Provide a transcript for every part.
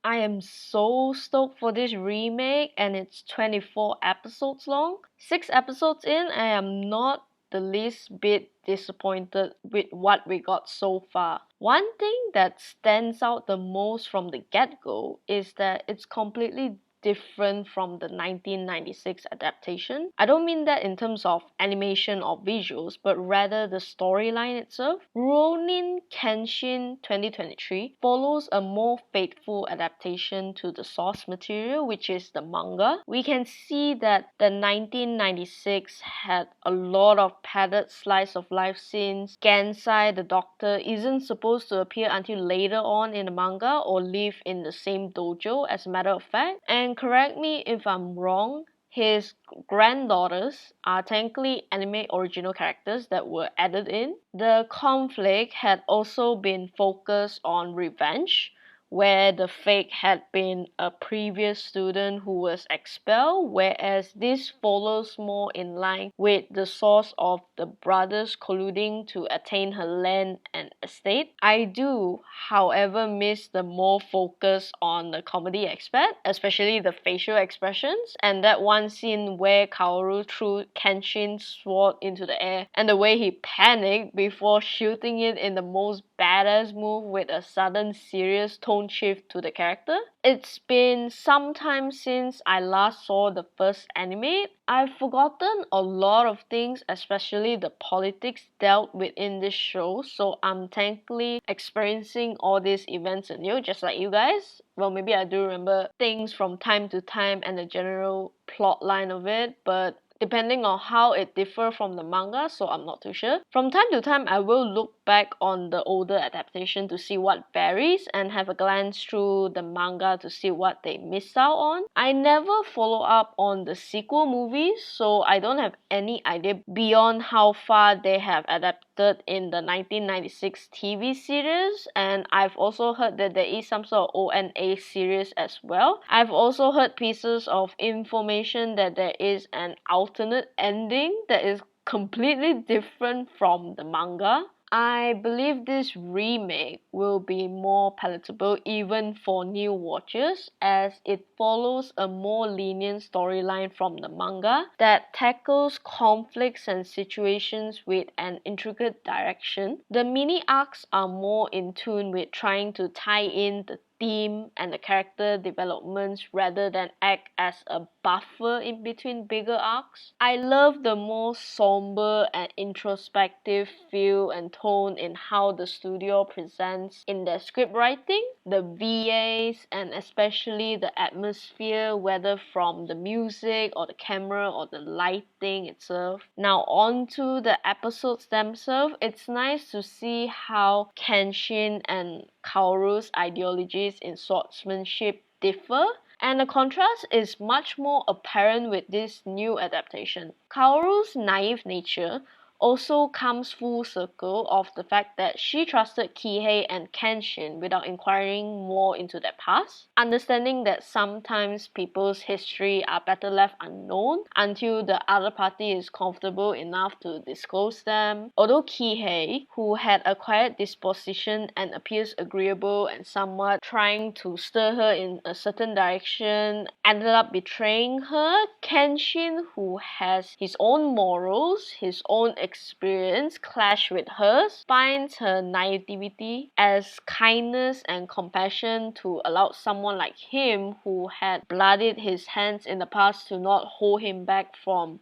I am so stoked for this remake, and it's 24 episodes long. 6 episodes in, I am not the least bit disappointed with what we got so far. One thing that stands out the most from the get-go is that it's completely different from the 1996 adaptation. I don't mean that in terms of animation or visuals, but rather the storyline itself. Rurouni Kenshin 2023 follows a more faithful adaptation to the source material, which is the manga. We can see that the 1996 had a lot of padded slice of life scenes. Gansai, the doctor, isn't supposed to appear until later on in the manga or live in the same dojo, as a matter of fact. And correct me if I'm wrong, his granddaughters are technically anime original characters that were added in. The conflict had also been focused on revenge, where the fake had been a previous student who was expelled, whereas this follows more in line with the source of the brothers colluding to attain her land and estate. I do, however, miss the more focus on the comedy aspect, especially the facial expressions, and that one scene where Kaoru threw Kenshin's sword into the air, and the way he panicked before shooting it in the most badass move with a sudden serious tone shift to the character. It's been some time since I last saw the first anime. I've forgotten a lot of things, especially the politics dealt with in this show, so I'm thankfully experiencing all these events anew, just like you guys. Well, maybe I do remember things from time to time and the general plot line of it, but depending on how it differs from the manga, so I'm not too sure. From time to time, I will look back on the older adaptation to see what varies and have a glance through the manga to see what they missed out on. I never follow up on the sequel movies, so I don't have any idea beyond how far they have adapted in the 1996 TV series, and I've also heard that there is some sort of ONA series as well. I've also heard pieces of information that there is an alternate ending that is completely different from the manga. I believe this remake will be more palatable even for new watchers, as it follows a more lenient storyline from the manga that tackles conflicts and situations with an intricate direction. The mini arcs are more in tune with trying to tie in the theme and the character developments rather than act as a buffer in between bigger arcs. I love the more somber and introspective feel and tone in how the studio presents in their script writing, the VAs, and especially the atmosphere, whether from the music or the camera or the lighting itself. Now on to the episodes themselves. It's nice to see how Kenshin and Kaoru's ideologies in swordsmanship differ, and the contrast is much more apparent with this new adaptation. Kaoru's naive nature also comes full circle of the fact that she trusted Kihei and Kenshin without inquiring more into their past, understanding that sometimes people's history are better left unknown until the other party is comfortable enough to disclose them. Although Kihei, who had a quiet disposition and appears agreeable and somewhat trying to stir her in a certain direction, ended up betraying her, Kenshin, who has his own morals, his own experience clash with hers, finds her naivety as kindness and compassion to allow someone like him who had bloodied his hands in the past to not hold him back from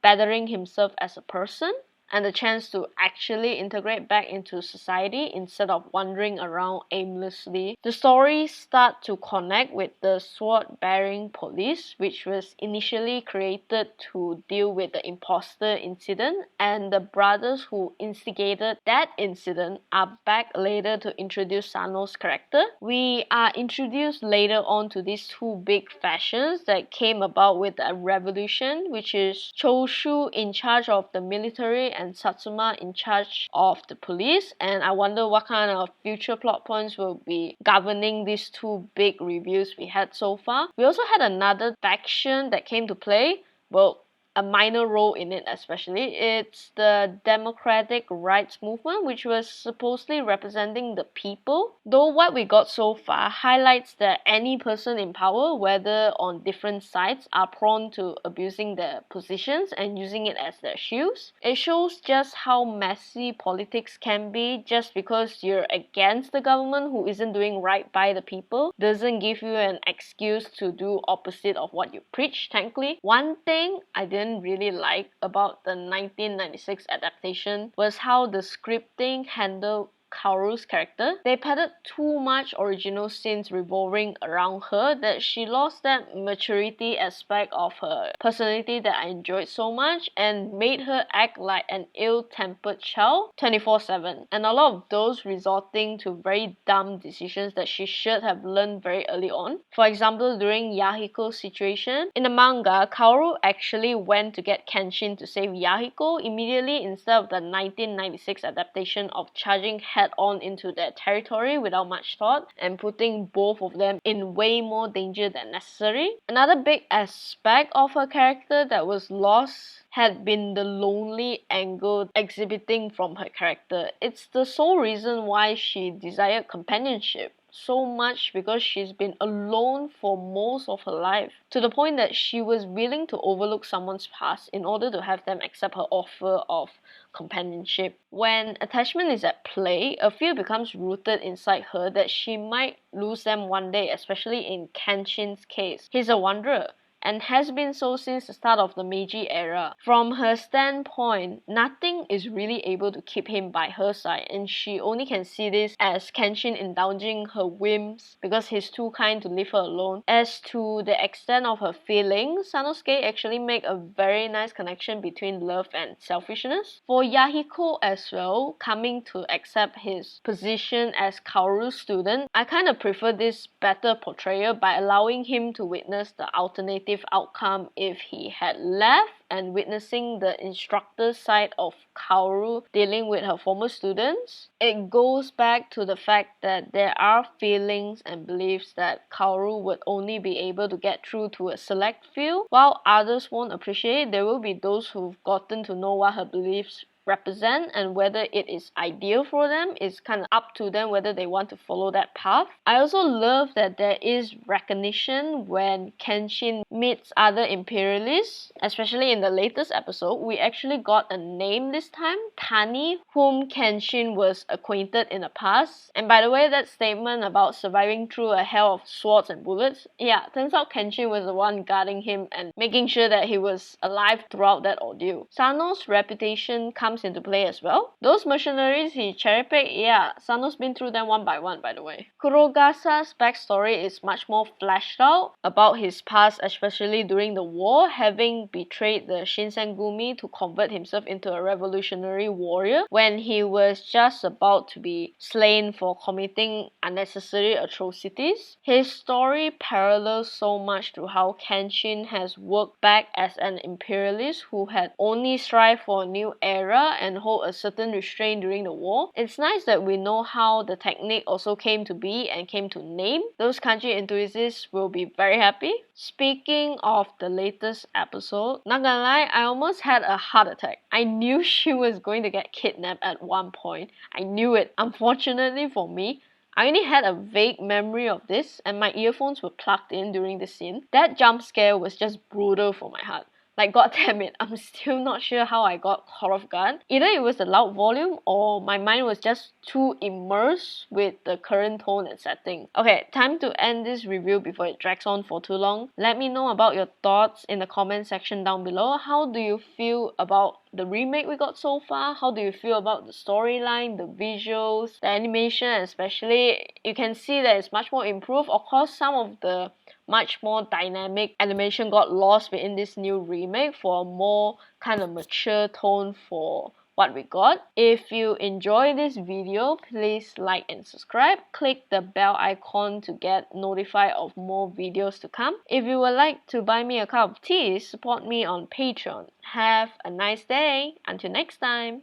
bettering himself as a person, and the chance to actually integrate back into society instead of wandering around aimlessly. The stories start to connect with the sword-bearing police, which was initially created to deal with the imposter incident, and the brothers who instigated that incident are back later to introduce Sano's character. We are introduced later on to these two big factions that came about with a revolution, which is Choshu in charge of the military and Satsuma in charge of the police, and I wonder what kind of future plot points will be governing these two big reviews we had so far. We also had another faction that came to play. Well, a minor role in it, especially. It's the democratic rights movement, which was supposedly representing the people. Though what we got so far highlights that any person in power, whether on different sides, are prone to abusing their positions and using it as their shields. It shows just how messy politics can be. Just because you're against the government who isn't doing right by the people doesn't give you an excuse to do opposite of what you preach, thankfully. One thing I didn't really like about the 1996 adaptation was how the scripting handled Kaoru's character. They padded too much original scenes revolving around her that she lost that maturity aspect of her personality that I enjoyed so much and made her act like an ill-tempered child 24/7. And a lot of those resulting to very dumb decisions that she should have learned very early on. For example, during Yahiko's situation, in the manga, Kaoru actually went to get Kenshin to save Yahiko immediately instead of the 1996 adaptation of charging head-on into their territory without much thought and putting both of them in way more danger than necessary. Another big aspect of her character that was lost had been the lonely angle exhibiting from her character. It's the sole reason why she desired companionship so much, because she's been alone for most of her life, to the point that she was willing to overlook someone's past in order to have them accept her offer of companionship. When attachment is at play, a fear becomes rooted inside her that she might lose them one day, especially in Kenshin's case. He's a wanderer and has been so since the start of the Meiji era. From her standpoint, nothing is really able to keep him by her side, and she only can see this as Kenshin indulging her whims because he's too kind to leave her alone. As to the extent of her feelings, Sanosuke actually make a very nice connection between love and selfishness. For Yahiko as well, coming to accept his position as Kaoru's student, I kind of prefer this better portrayal by allowing him to witness the alternative outcome if he had left, and witnessing the instructor's side of Kaoru dealing with her former students. It goes back to the fact that there are feelings and beliefs that Kaoru would only be able to get through to a select few. While others won't appreciate, there will be those who've gotten to know what her beliefs represent, and whether it is ideal for them is kind of up to them whether they want to follow that path. I also love that there is recognition when Kenshin meets other imperialists, especially in the latest episode. We actually got a name this time, Tani, whom Kenshin was acquainted in the past. And by the way, that statement about surviving through a hell of swords and bullets, yeah, turns out Kenshin was the one guarding him and making sure that he was alive throughout that ordeal. Sano's reputation comes into play as well. Those mercenaries he cherry-picked, yeah, Sano's been through them one by one, by the way. Kurogasa's backstory is much more fleshed out about his past, especially during the war, having betrayed the Shinsengumi to convert himself into a revolutionary warrior when he was just about to be slain for committing unnecessary atrocities. His story parallels so much to how Kenshin has worked back as an imperialist who had only strived for a new era and hold a certain restraint during the war. It's nice that we know how the technique also came to be and came to name. Those kanji enthusiasts will be very happy. Speaking of the latest episode, not gonna lie, I almost had a heart attack. I knew she was going to get kidnapped at one point. I knew it. Unfortunately for me, I only had a vague memory of this, and my earphones were plugged in during the scene. That jump scare was just brutal for my heart. Like, god damn it, I'm still not sure how I got caught off guard. Either it was the loud volume or my mind was just too immersed with the current tone and setting. Okay, time to end this review before it drags on for too long. Let me know about your thoughts in the comment section down below. How do you feel about the remake we got so far? How do you feel about the storyline, the visuals, the animation especially? You can see that it's much more improved. Of course, some of the much more dynamic animation got lost within this new remake for a more kind of mature tone for what we got. If you enjoy this video, please like and subscribe. Click the bell icon to get notified of more videos to come. If you would like to buy me a cup of tea, support me on Patreon. Have a nice day. Until next time.